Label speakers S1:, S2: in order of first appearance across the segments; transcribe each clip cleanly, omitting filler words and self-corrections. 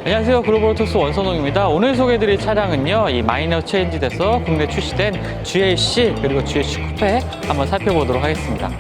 S1: 안녕하세요. 글로벌오토스 원선홍입니다. 오늘 소개해드릴 차량은요, 이 마이너 체인지돼서 국내 출시된 GLC 그리고 GLC 쿠페 한번 살펴보도록 하겠습니다.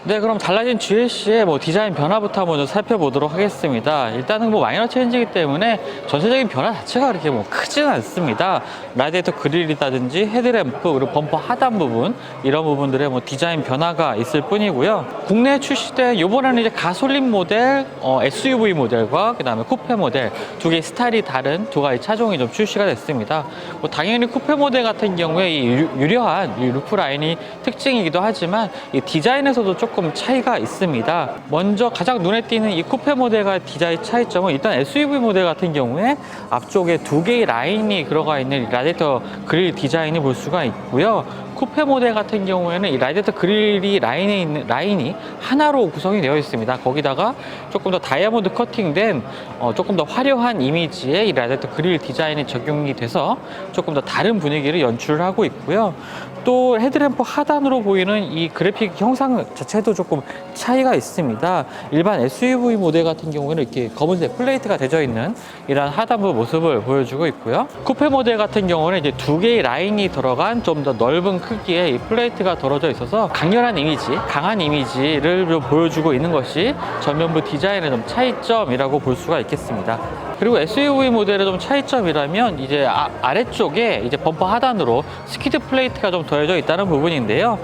S1: 네, 그럼 달라진 GLC의 디자인 변화부터 먼저 살펴보도록 하겠습니다. 일단은 마이너 체인지이기 때문에 전체적인 변화 자체가 그렇게 크지는 않습니다. 라디에이터 그릴이라든지 헤드램프 그리고 범퍼 하단 부분 이런 부분들의 디자인 변화가 있을 뿐이고요. 국내에 출시된 이번에는 이제 가솔린 모델, SUV 모델과 그다음에 쿠페 모델 두 개의 스타일이 다른 두 가지 차종이 좀 출시가 됐습니다. 당연히 쿠페 모델 같은 경우에 이 유려한 이 루프 라인이 특징이기도 하지만 이 디자인에서도 조금 차이가 있습니다. 먼저 가장 눈에 띄는 이 쿠페 모델과의 디자인 차이점은 일단 SUV 모델 같은 경우에 앞쪽에 두 개의 라인이 들어가 있는 라디에이터 그릴 디자인을 볼 수가 있고요. 쿠페 모델 같은 경우에는 이 라디에이터 그릴이 라인에 있는 라인이 하나로 구성이 되어 있습니다. 거기다가 조금 더 다이아몬드 커팅된 조금 더 화려한 이미지의 이 라디에이터 그릴 디자인이 적용이 돼서 조금 더 다른 분위기를 연출을 하고 있고요. 또 헤드램프 하단으로 보이는 이 그래픽 형상 자체도 조금 차이가 있습니다. 일반 SUV 모델 같은 경우에는 이렇게 검은색 플레이트가 되어 있는 이런 하단부 모습을 보여주고 있고요. 쿠페 모델 같은 경우는 이제 두 개의 라인이 들어간 좀 더 넓은 크기의 이 플레이트가 들어져 있어서 강렬한 이미지, 강한 이미지를 좀 보여주고 있는 것이 전면부 디자인의 좀 차이점이라고 볼 수가 있겠습니다. 그리고 SUV 모델의 좀 차이점이라면 이제 아래쪽에 이제 범퍼 하단으로 스키드 플레이트가 좀 더해져 있다는 부분인데요.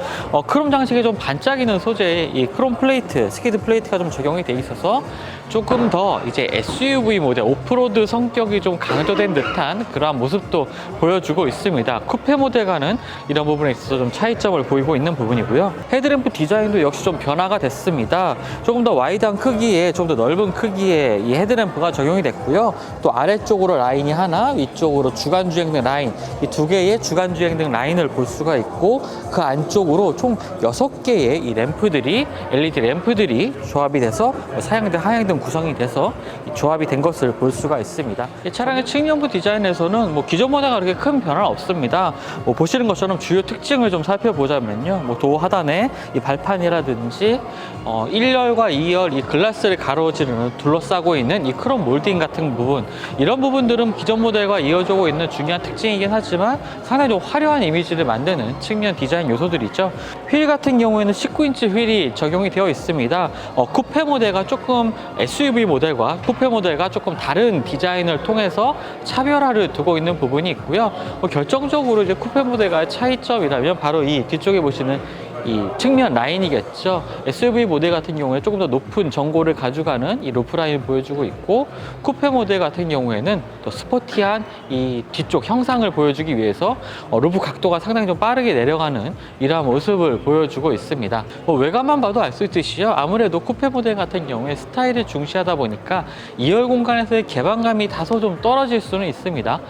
S1: 크롬 장식에 좀 반짝이는 소재의 이 크롬 플레이트, 스키드 플레이트가 좀 적용이 돼 있어서 조금 더 이제 SUV 모델, 오프로드 성격이 좀 강조된 듯한 그러한 모습도 보여주고 있습니다. 쿠페 모델과는 이런 부분에 있어서 좀 차이점을 보이고 있는 부분이고요. 헤드램프 디자인도 역시 좀 변화가 됐습니다. 조금 더 와이드한 크기에, 좀 더 넓은 크기의 이 헤드램프가 적용이 됐고요. 또 아래쪽으로 라인이 하나, 위쪽으로 주간 주행등 라인, 이 두 개의 주간 주행등 라인을 볼 수가 있고, 그 안쪽으로 총 6개의 이 램프들이, LED 램프들이 조합이 돼서 사양등, 하향등 구성이 돼서 조합이 된 것을 볼 수가 있습니다. 이 차량의 측면부 디자인에서는 기존 모델과 그렇게 큰 변화는 없습니다. 보시는 것처럼 주요 특징을 좀 살펴보자면요. 도어 하단에 이 발판이라든지 1열과 2열 이 글라스를 가로지르는 둘러싸고 있는 이 크롬 몰딩 같은 부분, 이런 부분들은 기존 모델과 이어지고 있는 중요한 특징이긴 하지만 상당히 좀 화려한 이미지를 만드는 측면 디자인 요소들이죠. 휠 같은 경우에는 19인치 휠이 적용이 되어 있습니다. 쿠페 모델과 조금 SUV 모델과 쿠페 모델과 조금 다른 디자인을 통해서 차별화를 두고 있는 부분이 있고요. 결정적으로 이제 쿠페 모델과의 차이점이라면 바로 이 뒤쪽에 보시는 이 측면 라인이겠죠. SUV 모델 같은 경우에 조금 더 높은 전고를 가져가는 이 루프 라인을 보여주고 있고, 쿠페 모델 같은 경우에는 또 스포티한 이 뒤쪽 형상을 보여주기 위해서 루프 각도가 상당히 좀 빠르게 내려가는 이러한 모습을 보여주고 있습니다. 외관만 봐도 알 수 있듯이요. 아무래도 쿠페 모델 같은 경우에 스타일을 중시하다 보니까 2열 공간에서의 개방감이 다소 좀 떨어질 수는 있습니다.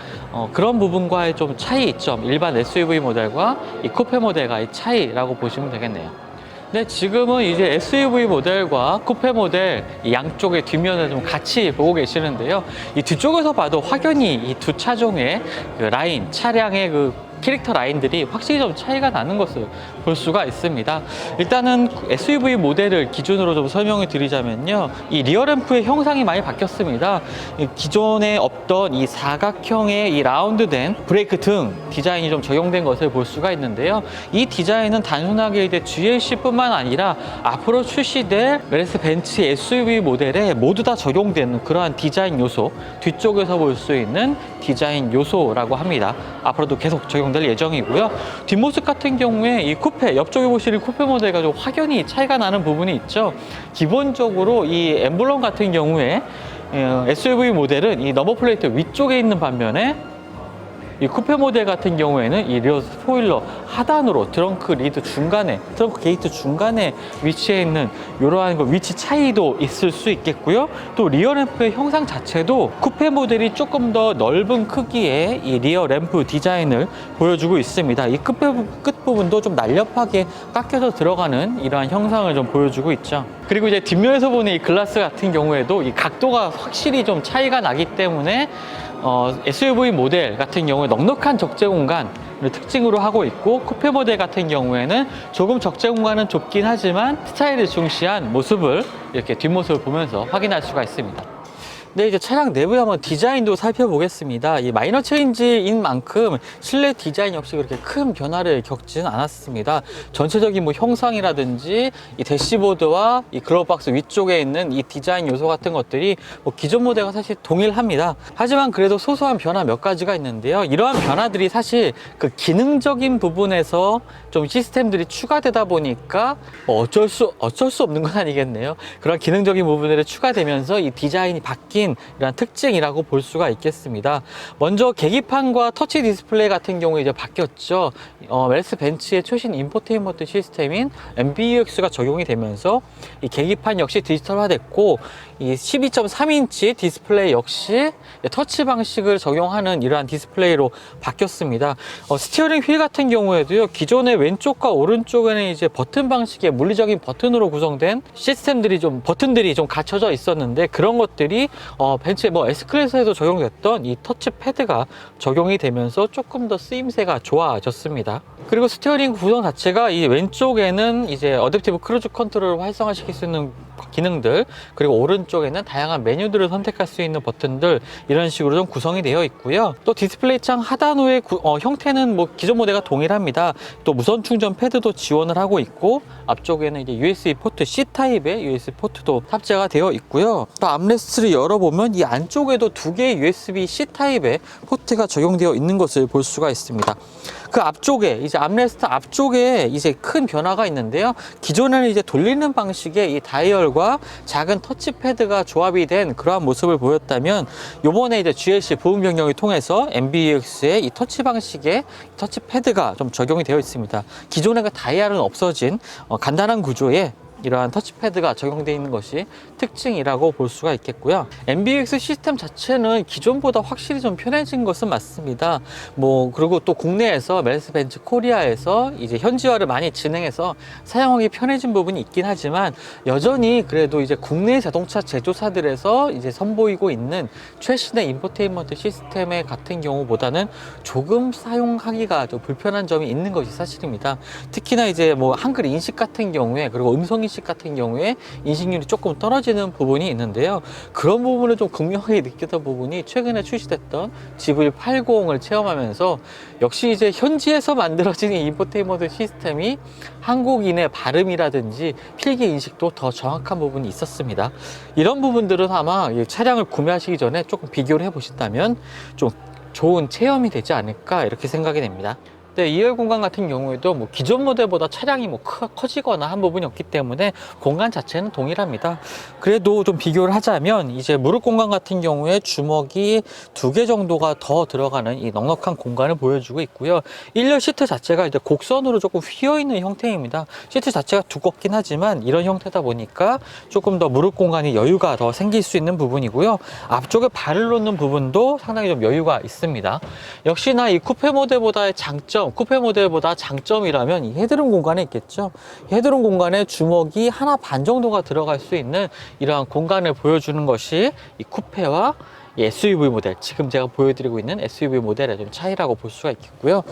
S1: 그런 부분과의 좀 차이점, 일반 SUV 모델과 이 쿠페 모델과의 차이라고 보시면 되겠네요. 네, 지금은 이제 SUV 모델과 쿠페 모델 이 양쪽의 뒷면을 좀 같이 보고 계시는데요. 이 뒤쪽에서 봐도 확연히 이 두 차종의 그 라인, 차량의 그 캐릭터 라인들이 확실히 좀 차이가 나는 것을 볼 수가 있습니다. 일단은 SUV 모델을 기준으로 좀 설명을 드리자면요. 이 리어램프의 형상이 많이 바뀌었습니다. 기존에 없던 이 사각형의 이 라운드된 브레이크 등 디자인이 좀 적용된 것을 볼 수가 있는데요. 이 디자인은 단순하게 이제 GLC뿐만 아니라 앞으로 출시될 메르세데스 벤츠 SUV 모델에 모두 다 적용되는 그러한 디자인 요소, 뒤쪽에서 볼 수 있는 디자인 요소라고 합니다. 앞으로도 계속 적용될 예정이고요. 뒷모습 같은 경우에 이 쿠페, 옆쪽에 보시는 쿠페 모델과 좀 확연히 차이가 나는 부분이 있죠. 기본적으로 이 엠블럼 같은 경우에 SUV 모델은 이 넘버 플레이트 위쪽에 있는 반면에 이 쿠페 모델 같은 경우에는 이 리어 스포일러 하단으로 트렁크 리드 중간에, 트렁크 게이트 중간에 위치해 있는 이러한 위치 차이도 있을 수 있겠고요. 또 리어 램프의 형상 자체도 쿠페 모델이 조금 더 넓은 크기의 이 리어 램프 디자인을 보여주고 있습니다. 이 끝부분도 좀 날렵하게 깎여서 들어가는 이러한 형상을 좀 보여주고 있죠. 그리고 이제 뒷면에서 보는 이 글라스 같은 경우에도 이 각도가 확실히 좀 차이가 나기 때문에 SUV 모델 같은 경우에 넉넉한 적재 공간을 특징으로 하고 있고, 쿠페 모델 같은 경우에는 조금 적재 공간은 좁긴 하지만 스타일을 중시한 모습을 이렇게 뒷모습을 보면서 확인할 수가 있습니다. 네, 이제 차량 내부의 한번 디자인도 살펴보겠습니다. 이 마이너 체인지인 만큼 실내 디자인 역시 그렇게 큰 변화를 겪지는 않았습니다. 전체적인 뭐 형상이라든지 이 대시보드와 이 글러브박스 위쪽에 있는 이 디자인 요소 같은 것들이 뭐 기존 모델과 사실 동일합니다. 하지만 그래도 소소한 변화 몇 가지가 있는데요. 이러한 변화들이 사실 그 기능적인 부분에서 좀 시스템들이 추가되다 보니까 뭐 어쩔 수 없는 건 아니겠네요. 그런 기능적인 부분들이 추가되면서 이 디자인이 바뀐 이런 특징이라고 볼 수가 있겠습니다. 먼저 계기판과 터치 디스플레이 같은 경우에 이제 바뀌었죠. 멜스 벤츠의 최신 인포테인먼트 시스템인 MBUX가 적용이 되면서 이 계기판 역시 디지털화됐고, 이 12.3인치 디스플레이 역시 터치 방식을 적용하는 이러한 디스플레이로 바뀌었습니다. 스티어링 휠 같은 경우에도요, 기존의 왼쪽과 오른쪽에는 이제 버튼 방식의 물리적인 버튼으로 구성된 버튼들이 좀 갖춰져 있었는데, 그런 것들이 벤츠의 뭐 S클래스에도 적용됐던 이 터치 패드가 적용이 되면서 조금 더 쓰임새가 좋아졌습니다. 그리고 스티어링 구성 자체가 이 왼쪽에는 이제 어댑티브 크루즈 컨트롤을 활성화시킬 수 있는 기능들, 그리고 오른쪽에는 다양한 메뉴들을 선택할 수 있는 버튼들, 이런 식으로 좀 구성이 되어 있고요. 또 디스플레이 창 하단부의 형태는 뭐 기존 모델과 동일합니다. 또 무선 충전 패드도 지원을 하고 있고, 앞쪽에는 이제 USB 포트 C타입의 USB 포트도 탑재가 되어 있고요. 또 암레스트를 열어보면 이 안쪽에도 두 개의 USB C타입의 포트가 적용되어 있는 것을 볼 수가 있습니다. 그 앞쪽에 이제 암레스트 앞쪽에 이제 큰 변화가 있는데요. 기존에는 이제 돌리는 방식의 이 다이얼과 작은 터치패드가 조합이 된 그러한 모습을 보였다면, 요번에 이제 GLC 부분 변경을 통해서 MBUX의 이 터치 방식의 터치패드가 좀 적용이 되어 있습니다. 기존의 그 다이얼은 없어진 간단한 구조의 이러한 터치패드가 적용되어 있는 것이 특징이라고 볼 수가 있겠고요. MBUX 시스템 자체는 기존보다 확실히 좀 편해진 것은 맞습니다. 그리고 또 국내에서 멜스 벤츠 코리아에서 이제 현지화를 많이 진행해서 사용하기 편해진 부분이 있긴 하지만, 여전히 그래도 이제 국내 자동차 제조사들에서 이제 선보이고 있는 최신의 인포테인먼트 시스템의 같은 경우보다는 조금 사용하기가 좀 불편한 점이 있는 것이 사실입니다. 특히나 이제 뭐 한글 인식 같은 경우에, 그리고 음성 인식 같은 경우에 인식률이 조금 떨어지는 부분이 있는데요. 그런 부분을 좀 극명하게 느꼈던 부분이 최근에 출시됐던 GV80을 체험하면서, 역시 이제 현지에서 만들어진 인포테인먼트 시스템이 한국인의 발음이라든지 필기 인식도 더 정확한 부분이 있었습니다. 이런 부분들은 아마 차량을 구매하시기 전에 조금 비교를 해 보신다면 좀 좋은 체험이 되지 않을까, 이렇게 생각이 됩니다. 네, 2열 공간 같은 경우에도 뭐 기존 모델보다 차량이 뭐 커지거나 한 부분이 없기 때문에 공간 자체는 동일합니다. 그래도 좀 비교를 하자면, 이제 무릎 공간 같은 경우에 주먹이 2개 정도가 더 들어가는 이 넉넉한 공간을 보여주고 있고요. 1열 시트 자체가 이제 곡선으로 조금 휘어 있는 형태입니다. 시트 자체가 두껍긴 하지만 이런 형태다 보니까 조금 더 무릎 공간이 여유가 더 생길 수 있는 부분이고요. 앞쪽에 발을 놓는 부분도 상당히 좀 여유가 있습니다. 역시나 이 쿠페 모델보다의 쿠페 모델보다 장점이라면 이 헤드룸 공간에 있겠죠. 헤드룸 공간에 주먹이 하나 반 정도가 들어갈 수 있는 이러한 공간을 보여주는 것이 이 쿠페와 이 SUV 모델, 지금 제가 보여드리고 있는 SUV 모델의 좀 차이라고 볼 수가 있겠고요.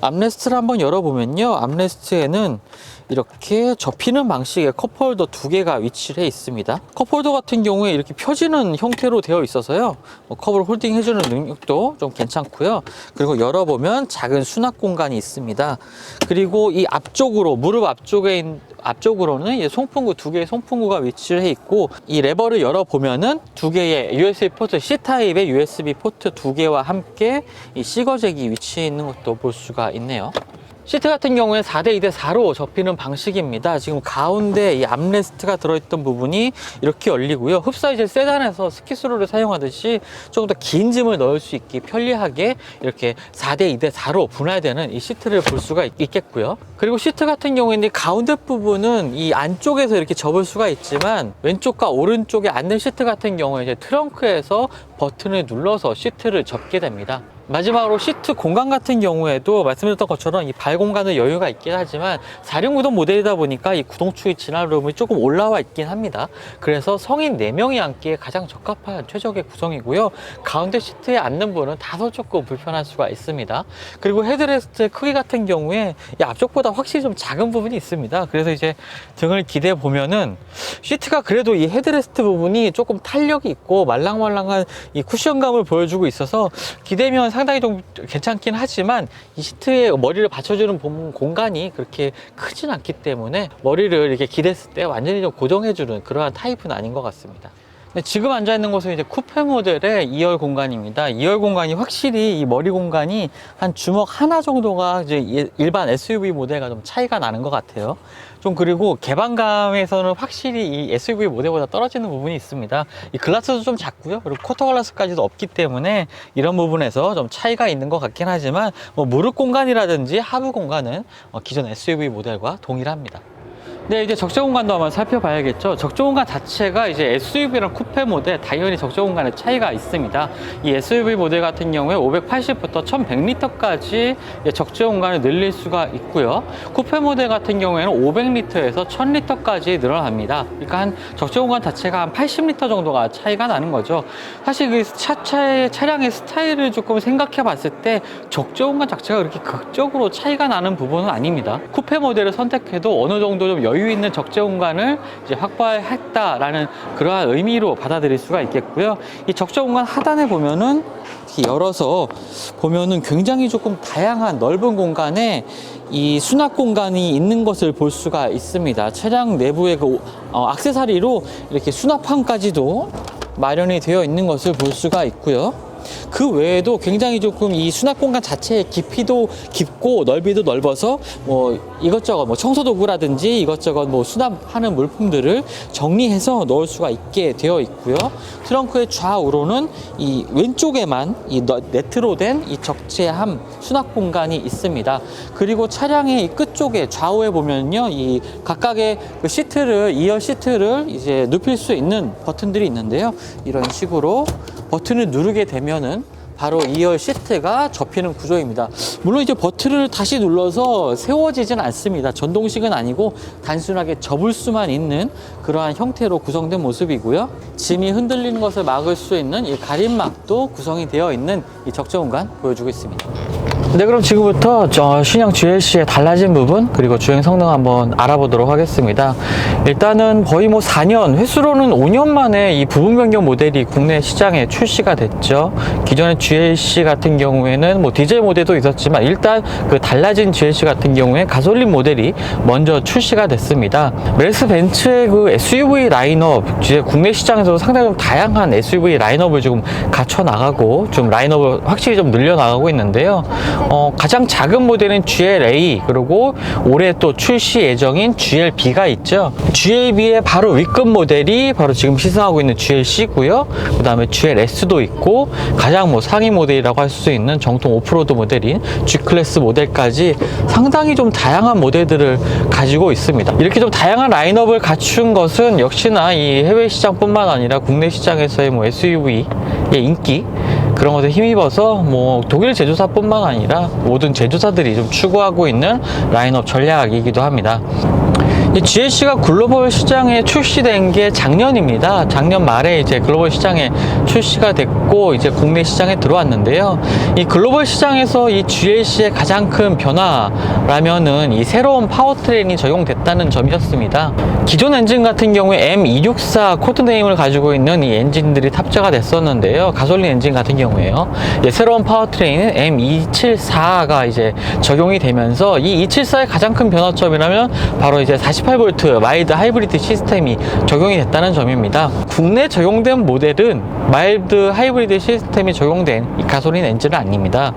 S1: 암레스트를 한번 열어보면요, 암레스트에는 이렇게 접히는 방식의 컵홀더 2개가 위치를 해 있습니다. 컵홀더 같은 경우에 이렇게 펴지는 형태로 되어 있어서요, 컵을 홀딩 해주는 능력도 좀 괜찮고요. 그리고 열어보면 작은 수납 공간이 있습니다. 그리고 이 앞쪽으로, 무릎 앞쪽으로는 송풍구 2개의 송풍구가 위치를 해 있고, 이 레버를 열어보면은 2개의 USB 포트, C타입의 USB 포트 2개와 함께 이 시거잭이 위치해 있는 것도 볼 수가 있네요. 시트 같은 경우에 4대 2대 4로 접히는 방식입니다. 지금 가운데 이 암레스트가 들어있던 부분이 이렇게 열리고요. 흡사이즈 세단에서 스키스로를 사용하듯이 조금 더 긴 짐을 넣을 수 있게 편리하게 이렇게 4대 2대 4로 분할되는 이 시트를 볼 수가 있겠고요. 그리고 시트 같은 경우에는 가운데 부분은 이 안쪽에서 이렇게 접을 수가 있지만 왼쪽과 오른쪽에 앉는 시트 같은 경우에 이제 트렁크에서 버튼을 눌러서 시트를 접게 됩니다. 마지막으로 시트 공간 같은 경우에도 말씀드렸던 것처럼 이 발 공간은 여유가 있긴 하지만 4륜구동 모델이다 보니까 이 구동축의 진화룸이 조금 올라와 있긴 합니다. 그래서 성인 4명이 앉기에 가장 적합한 최적의 구성이고요. 가운데 시트에 앉는 분은 다소 조금 불편할 수가 있습니다. 그리고 헤드레스트 크기 같은 경우에 이 앞쪽보다 확실히 좀 작은 부분이 있습니다. 그래서 이제 등을 기대 보면은 시트가 그래도 이 헤드레스트 부분이 조금 탄력이 있고 말랑말랑한 이 쿠션감을 보여주고 있어서 기대면 상당히 좀 괜찮긴 하지만 이 시트에 머리를 받쳐주는 공간이 그렇게 크진 않기 때문에 머리를 이렇게 기댔을 때 완전히 좀 고정해주는 그러한 타입은 아닌 것 같습니다. 지금 앉아있는 곳은 이제 쿠페 모델의 2열 공간입니다. 2열 공간이 확실히 이 머리 공간이 한 주먹 하나 정도가 이제 일반 SUV 모델과 좀 차이가 나는 것 같아요. 좀 그리고 개방감에서는 확실히 이 SUV 모델보다 떨어지는 부분이 있습니다. 이 글라스도 좀 작고요. 그리고 쿼터 글라스까지도 없기 때문에 이런 부분에서 좀 차이가 있는 것 같긴 하지만 뭐 무릎 공간이라든지 하부 공간은 기존 SUV 모델과 동일합니다. 네, 이제 적재 공간도 한번 살펴봐야겠죠. 적재 공간 자체가 이제 SUV랑 쿠페 모델 당연히 적재 공간의 차이가 있습니다. 이 SUV 모델 같은 경우에 580부터 1100리터까지 적재 공간을 늘릴 수가 있고요. 쿠페 모델 같은 경우에는 500리터에서 1000리터까지 늘어납니다. 그러니까 한 적재 공간 자체가 한 80리터 정도가 차이가 나는 거죠. 사실 그 차량의 스타일을 조금 생각해 봤을 때 적재 공간 자체가 그렇게 극적으로 차이가 나는 부분은 아닙니다. 쿠페 모델을 선택해도 어느 정도 좀 여유 있는 적재 공간을 이제 확보했다라는 그러한 의미로 받아들일 수가 있겠고요. 이 적재 공간 하단에 보면은 이렇게 열어서 보면은 굉장히 조금 다양한 넓은 공간에 이 수납 공간이 있는 것을 볼 수가 있습니다. 차량 내부의 그 액세서리로 이렇게 수납함까지도 마련이 되어 있는 것을 볼 수가 있고요. 그 외에도 굉장히 조금 이 수납 공간 자체의 깊이도 깊고 넓이도 넓어서 뭐 이것저것 뭐 청소도구라든지 이것저것 뭐 수납하는 물품들을 정리해서 넣을 수가 있게 되어 있고요. 트렁크의 좌우로는 이 왼쪽에만 이 네트로 된 이 적재함 수납 공간이 있습니다. 그리고 차량의 이 끝쪽에 좌우에 보면요, 이 각각의 그 시트를 2열 시트를 이제 눕힐 수 있는 버튼들이 있는데요. 이런 식으로 버튼을 누르게 되면은 바로 2열 시트가 접히는 구조입니다. 물론 이제 버튼을 다시 눌러서 세워지진 않습니다. 전동식은 아니고 단순하게 접을 수만 있는 그러한 형태로 구성된 모습이고요. 짐이 흔들리는 것을 막을 수 있는 이 가림막도 구성이 되어 있는 이 적재 공간 보여주고 있습니다. 네, 그럼 지금부터 신형 GLC의 달라진 부분 그리고 주행 성능 한번 알아보도록 하겠습니다. 일단은 거의 뭐 4년, 횟수로는 5년 만에 이 부분 변경 모델이 국내 시장에 출시가 됐죠. 기존의 GLC 같은 경우에는 뭐 디젤 모델도 있었지만 일단 그 달라진 GLC 같은 경우에 가솔린 모델이 먼저 출시가 됐습니다. 메르스 벤츠의 그 SUV 라인업, 이제 국내 시장에서 상당히 좀 다양한 SUV 라인업을 지금 갖춰 나가고 좀 라인업을 확실히 좀 늘려 나가고 있는데요. 가장 작은 모델은 GLA, 그리고 올해 또 출시 예정인 GLB가 있죠. GLB의 바로 윗급 모델이 바로 지금 시승하고 있는 GLC고요. 그 다음에 GLS도 있고 가장 뭐 상위 모델이라고 할 수 있는 정통 오프로드 모델인 G클래스 모델까지 상당히 좀 다양한 모델들을 가지고 있습니다. 이렇게 좀 다양한 라인업을 갖춘 것은 역시나 이 해외 시장뿐만 아니라 국내 시장에서의 뭐 SUV의 인기 그런 것에 힘입어서 뭐 독일 제조사뿐만 아니라 모든 제조사들이 좀 추구하고 있는 라인업 전략이기도 합니다. 이 GLC가 글로벌 시장에 출시된 게 작년입니다. 작년 말에 이제 글로벌 시장에 출시가 됐고 이제 국내 시장에 들어왔는데요. 이 글로벌 시장에서 이 GLC의 가장 큰 변화라면은 이 새로운 파워트레인이 적용됐다는 점이었습니다. 기존 엔진 같은 경우에 M264 코드네임을 가지고 있는 이 엔진들이 탑재가 됐었는데요. 가솔린 엔진 같은 경우에요. 새로운 파워트레인은 M274가 이제 적용이 되면서 이 274의 가장 큰 변화점이라면 바로 이제 48V 마일드 하이브리드 시스템이 적용이 됐다는 점입니다. 국내 적용된 모델은 마일드 하이브리드 시스템이 적용된 이 가솔린 엔진은 아닙니다.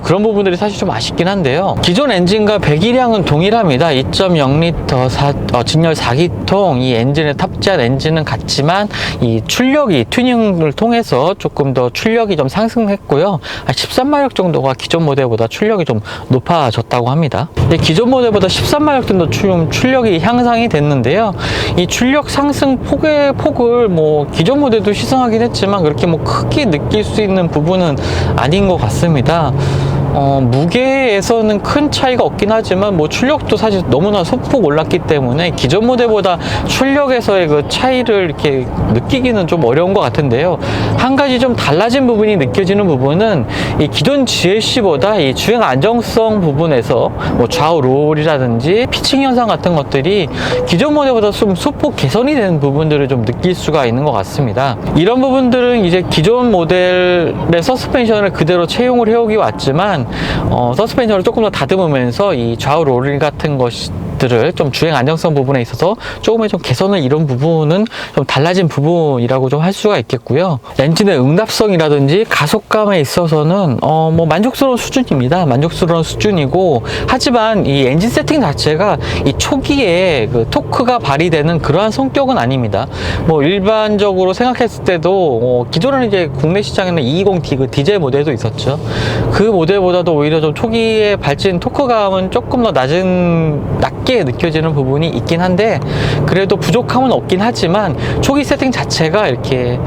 S1: 그런 부분들이 사실 좀 아쉽긴 한데요. 기존 엔진과 배기량은 동일합니다. 2.0L 직렬 4기통 이 엔진에 탑재한 엔진은 같지만 이 출력이 튜닝을 통해서 조금 더 출력이 좀 상승했고요. 한 13마력 정도가 기존 모델보다 출력이 좀 높아졌다고 합니다. 기존 모델보다 13마력 정도 출력이 향상이 됐는데요. 이 출력 상승 폭을 뭐 기존 모델도 시승하긴 했지만 그렇게 뭐 크게 느낄 수 있는 부분은 아닌 것 같습니다. 무게에서는 큰 차이가 없긴 하지만 뭐 출력도 사실 너무나 소폭 올랐기 때문에 기존 모델보다 출력에서의 그 차이를 이렇게 느끼기는 좀 어려운 것 같은데요. 한 가지 좀 달라진 부분이 느껴지는 부분은 이 기존 GLC보다 이 주행 안정성 부분에서 뭐 좌우 롤이라든지 피칭 현상 같은 것들이 기존 모델보다 좀 소폭 개선이 되는 부분들을 좀 느낄 수가 있는 것 같습니다. 이런 부분들은 이제 기존 모델의 서스펜션을 그대로 채용을 해오기 왔지만 서스펜션을 조금 더 다듬으면서 이 좌우 롤 같은 것들을 좀 주행 안정성 부분에 있어서 조금의 좀 개선을 이룬 부분은 좀 달라진 부분이라고 좀 할 수가 있겠고요. 엔진의 응답성이라든지 가속감에 있어서는 뭐 만족스러운 수준입니다. 만족스러운 수준이고, 하지만 이 엔진 세팅 자체가 이 초기에 그 토크가 발휘되는 그러한 성격은 아닙니다. 뭐 일반적으로 생각했을 때도 기존에는 이제 국내 시장에는 220D 그 디젤 모델도 있었죠. 그 모델보다도 오히려 좀 초기에 발진 토크감은 조금 더 낮게 느껴지는 부분이 있긴 한데, 그래도 부족함은 없긴 하지만 초기 세팅 자체가 이렇게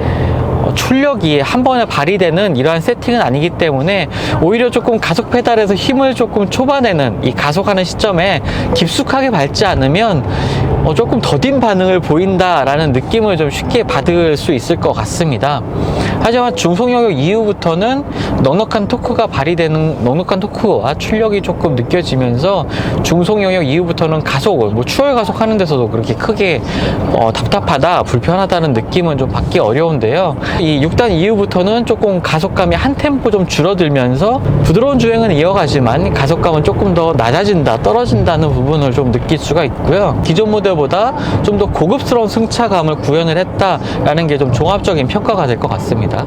S1: 출력이 한 번에 발휘되는 이러한 세팅은 아니기 때문에 오히려 조금 가속 페달에서 힘을 조금 초반에는 이 가속하는 시점에 깊숙하게 밟지 않으면 조금 더딘 반응을 보인다라는 느낌을 좀 쉽게 받을 수 있을 것 같습니다. 하지만 중속 영역 이후부터는 넉넉한 토크가 발휘되는, 넉넉한 토크와 출력이 조금 느껴지면서 중속 영역 이후부터는 가속을 추월 가속하는 데서도 그렇게 크게 답답하다, 불편하다는 느낌은 좀 받기 어려운데요. 이 6단 이후부터는 조금 가속감이 한 템포 좀 줄어들면서 부드러운 주행은 이어가지만 가속감은 조금 더 낮아진다, 떨어진다는 부분을 좀 느낄 수가 있고요. 기존 모델보다 좀 더 고급스러운 승차감을 구현을 했다라는 게 좀 종합적인 평가가 될 것 같습니다.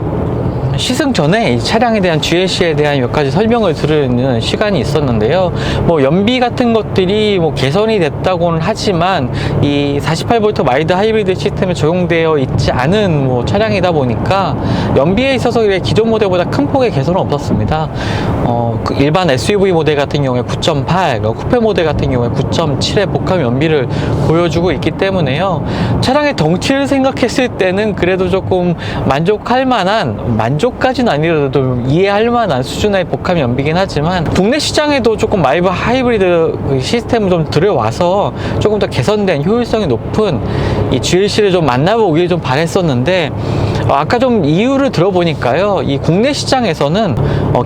S1: 시승 전에 이 차량에 대한 GLC에 대한 몇 가지 설명을 들으는 시간이 있었는데요. 뭐 연비 같은 것들이 뭐 개선이 됐다고는 하지만 이 48V 마일드 하이브리드 시스템에 적용되어 있지 않은 뭐 차량이다 보니까 연비에 있어서 기존 모델보다 큰 폭의 개선은 없었습니다. 그 일반 SUV 모델 같은 경우에 9.8, 쿠페 모델 같은 경우에 9.7의 복합 연비를 보여주고 있기 때문에요. 차량의 덩치를 생각했을 때는 그래도 조금 만족할 만한, 만족까지는 아니더라도 이해할 만한 수준의 복합 연비긴 하지만 국내 시장에도 조금 마일드 하이브리드 시스템을 좀 들여와서 조금 더 개선된 효율성이 높은 이 GLC를 좀 만나보길 좀 바랬었는데, 아까 좀 이유를 들어보니까요, 이 국내 시장에서는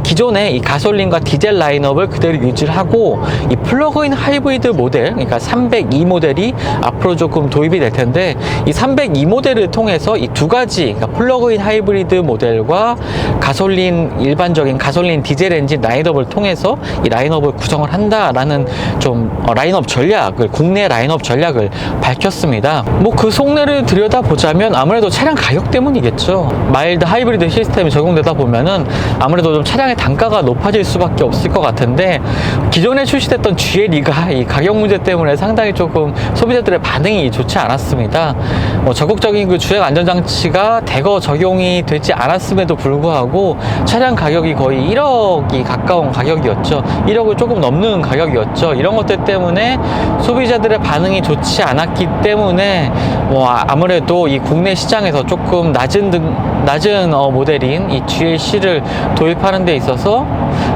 S1: 기존의 이 가솔린과 디젤 라인업을 그대로 유지를 하고 이 플러그인 하이브리드 모델, 그러니까 302 모델이 앞으로 조금 도입이 될 텐데, 이 302 모델을 통해서 이 두 가지, 그러니까 플러그인 하이브리드 모델과 가솔린, 일반적인 가솔린 디젤 엔진 라인업을 통해서 이 라인업을 구성을 한다라는 좀 라인업 전략을, 국내 라인업 전략을 밝혔습니다. 뭐 그 속내를 들여다보자면 아무래도 차량 가격 때문이겠죠. 마일드 하이브리드 시스템이 적용되다 보면은 아무래도 좀 차량의 단가가 높아질 수밖에 없을 것 같은데, 기존에 출시됐던 GLE가 이 가격 문제 때문에 상당히 조금 소비자들의 반응이 좋지 않았습니다. 적극적인 그 주행 안전장치가 대거 적용이 되지 않았음에도 불구하고 차량 가격이 거의 1억이 가까운 가격이었죠. 1억을 조금 넘는 가격이었죠. 이런 것들 때문에 소비자들의 반응이 좋지 않았기 때문에 아무래도 이 국내 시장에서 조금 낮은 모델인 이 GLC를 도입하는 데 있어서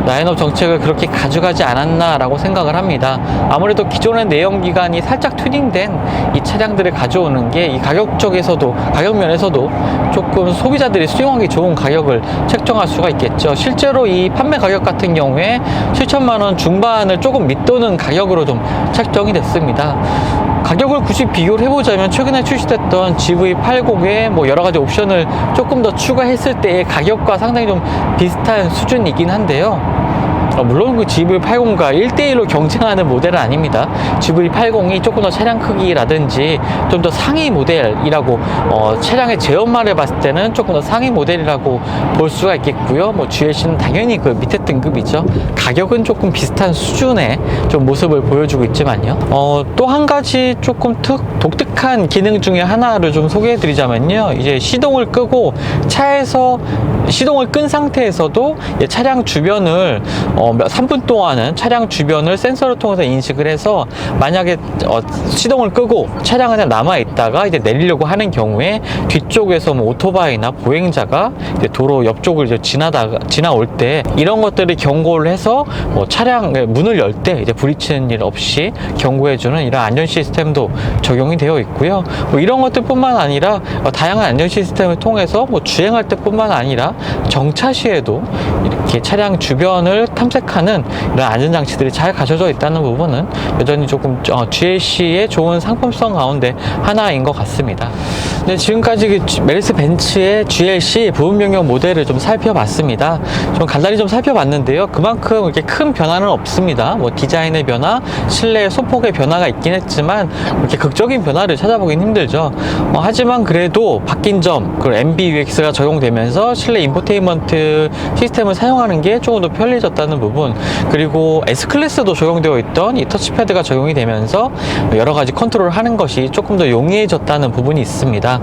S1: 라인업 정책을 그렇게 가져가지 않았나라고 생각을 합니다. 아무래도 기존의 내연기관이 살짝 튜닝된 이 차량들을 가져오는 게 이 가격 쪽에서도, 가격 면에서도 조금 소비자들이 수용하기 좋은 가격을 책정할 수가 있겠죠. 실제로 이 판매 가격 같은 경우에 7천만 원 중반을 조금 밑도는 가격으로 좀 책정이 됐습니다. 가격을 굳이 비교를 해보자면 최근에 출시됐던 GV80에 뭐 여러 가지 옵션을 조금 더 추가했을 때의 가격과 상당히 좀 비슷한 수준이긴 한데요. 물론 그 GV80과 1대1로 경쟁하는 모델은 아닙니다. GV80이 조금 더 차량 크기라든지 좀 더 상위 모델이라고 차량의 제어만을 봤을 때는 조금 더 상위 모델이라고 볼 수가 있겠고요. 뭐 GLC는 당연히 그 밑에 등급이죠. 가격은 조금 비슷한 수준의 좀 모습을 보여주고 있지만요. 또 한 가지 조금 독특한 기능 중에 하나를 좀 소개해 드리자면요. 이제 시동을 끄고 차에서 시동을 끈 상태에서도 차량 주변을 3분 동안은 차량 주변을 센서를 통해서 인식을 해서 만약에 시동을 끄고 차량 안에 남아 있다가 이제 내리려고 하는 경우에 뒤쪽에서 뭐 오토바이나 보행자가 이제 도로 옆쪽을 이제 지나올 때 이런 것들을 경고를 해서 차량 문을 열 때 이제 부딪히는 일 없이 경고해주는 이런 안전 시스템도 적용이 되어 있고요. 뭐 이런 것들뿐만 아니라 다양한 안전 시스템을 통해서 뭐 주행할 때뿐만 아니라 정차 시에도 이렇게 차량 주변을 탐색하는 이런 안전장치들이 잘 갖춰져 있다는 부분은 여전히 조금 GLC의 좋은 상품성 가운데 하나인 것 같습니다. 네, 지금까지 메르스 벤츠의 GLC 부분 변경 모델을 좀 살펴봤습니다. 좀 간단히 좀 살펴봤는데요. 그만큼 이렇게 큰 변화는 없습니다. 뭐 디자인의 변화, 실내 소폭의 변화가 있긴 했지만 이렇게 극적인 변화를 찾아보긴 힘들죠. 하지만 그래도 바뀐 점, 그 MBUX가 적용되면서 실내 인포테인먼트 시스템을 사용하는 게 조금 더 편리해졌다는 부분, 그리고 S클래스도 적용되어 있던 이 터치패드가 적용이 되면서 여러 가지 컨트롤을 하는 것이 조금 더 용이해졌다는 부분이 있습니다.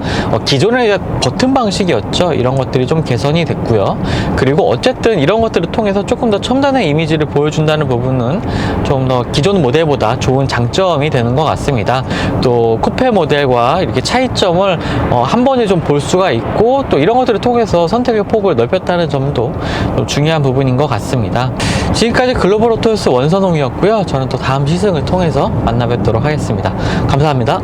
S1: 기존의 버튼 방식이었죠. 이런 것들이 좀 개선이 됐고요. 그리고 어쨌든 이런 것들을 통해서 조금 더 첨단의 이미지를 보여준다는 부분은 좀 더 기존 모델보다 좋은 장점이 되는 것 같습니다. 또 쿠페 모델과 이렇게 차이점을 한 번에 좀 볼 수가 있고, 또 이런 것들을 통해서 선택의 폭을 넓혔다는 점도 좀 중요한 부분인 것 같습니다. 지금까지 글로벌 오토스 원선홍이었고요. 저는 또 다음 시승을 통해서 만나 뵙도록 하겠습니다. 감사합니다.